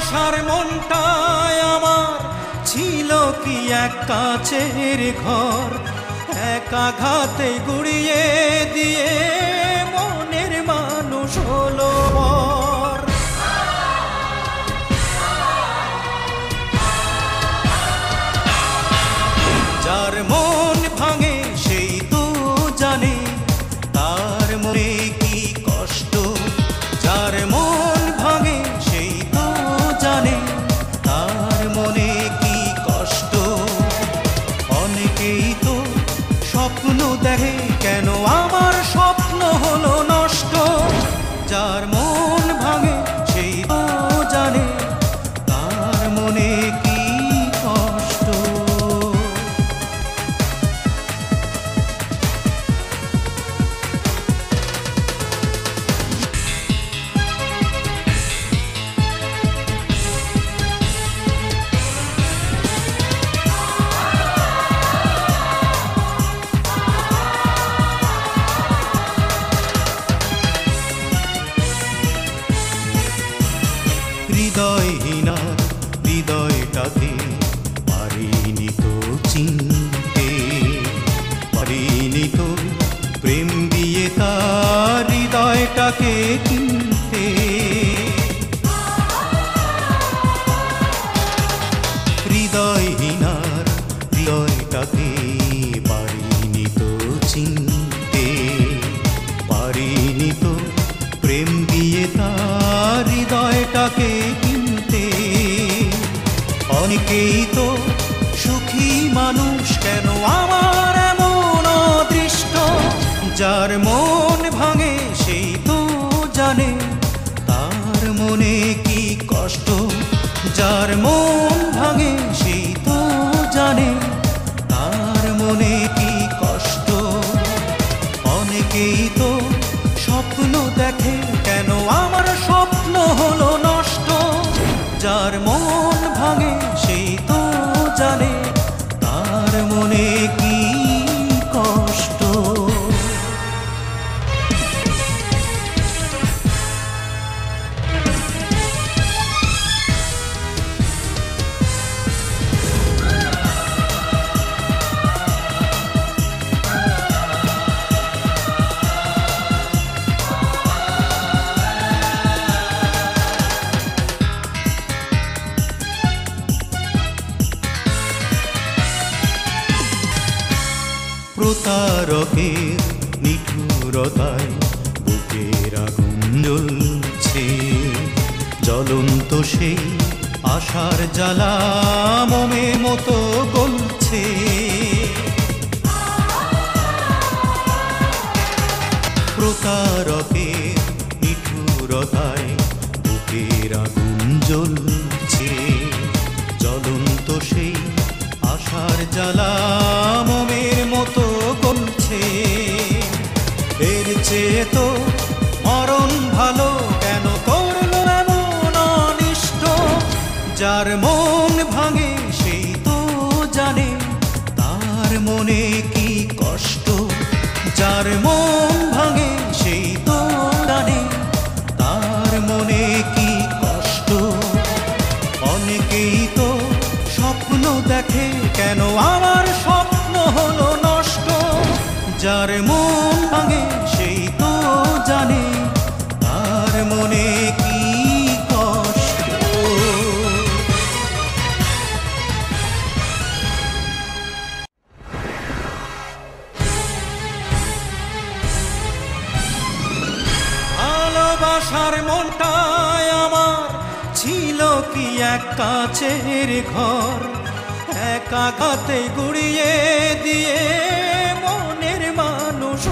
ভালোবাসার মনটায় আমার ছিল কি এক কাচের ঘর, এক আঘাতে গুড়িয়ে দিয়ে মনের মানুষ হলো পর। যার মন ভাঙে সেই তো জানে তার মনে কি কষ্ট, যার মন ভাঙে সেই তো জানে তার মনে কি কষ্ট। অনেকেই তো স্বপ্ন দেখে, কেন আমার স্বপ্ন হলো নষ্ট। যার মন ভাঙে সেই তো জানে তার মনে কি কষ্ট। হৃদয়হীনার হৃদয়টাকে পারিনি তো চিনতে, পারিনি তো প্রেম দিয়ে তার হৃদয়টাকে কিনতে। হৃদয়হীনার হৃদয়টাকে পারিনি তো চিনতে, পারিনি তো প্রেম দিয়ে তার হৃদয়টাকে কিনতে। অনেকেই তো সুখী মানুষ, কেন আমার এমন অদৃষ্ট। যার মন ভাঙে সেই তো জানে তার মনে কি কষ্ট, যার মন ভাঙে সেই তো জানে তার মনে কি কষ্ট। অনেকেই তো স্বপ্ন দেখে, কেন আমার স্বপ্ন হলো নষ্ট। যার মন ভাঙে সেই তো জানে তার মনে কি কষ্ট। প্রতারকের নিঠুরতায় বুকের আগুন জ্বলছে, জ্বলন্ত সেই আশার জ্বালা মোমের মতো গলছে। প্রতারকের নিঠুরতায় বুকের আগুন জ্বলছে, জ্বলন্ত সেই আশার জ্বালা মোমের মতো গলছে। এর চেয়ে তো মরণ ভালো, কেন করলো এমন অনিষ্ট। যার মন ভাঙে সেই তো জানে তার মনে কি কষ্ট, যার মন ভাঙে সেই তো জানে তার মনে কি কষ্ট। অনেকেই তো স্বপ্ন দেখে, কেন আমার স্বপ্ন হলো নষ্ট। যার মন ভাঙে সেই তো জানে তার মনে কি কষ্ট। ভালোবাসার মনটায় আমার ছিল কি এক কাচের ঘর, এক আঘাতে গুড়িয়ে দিয়ে মনের মানুষ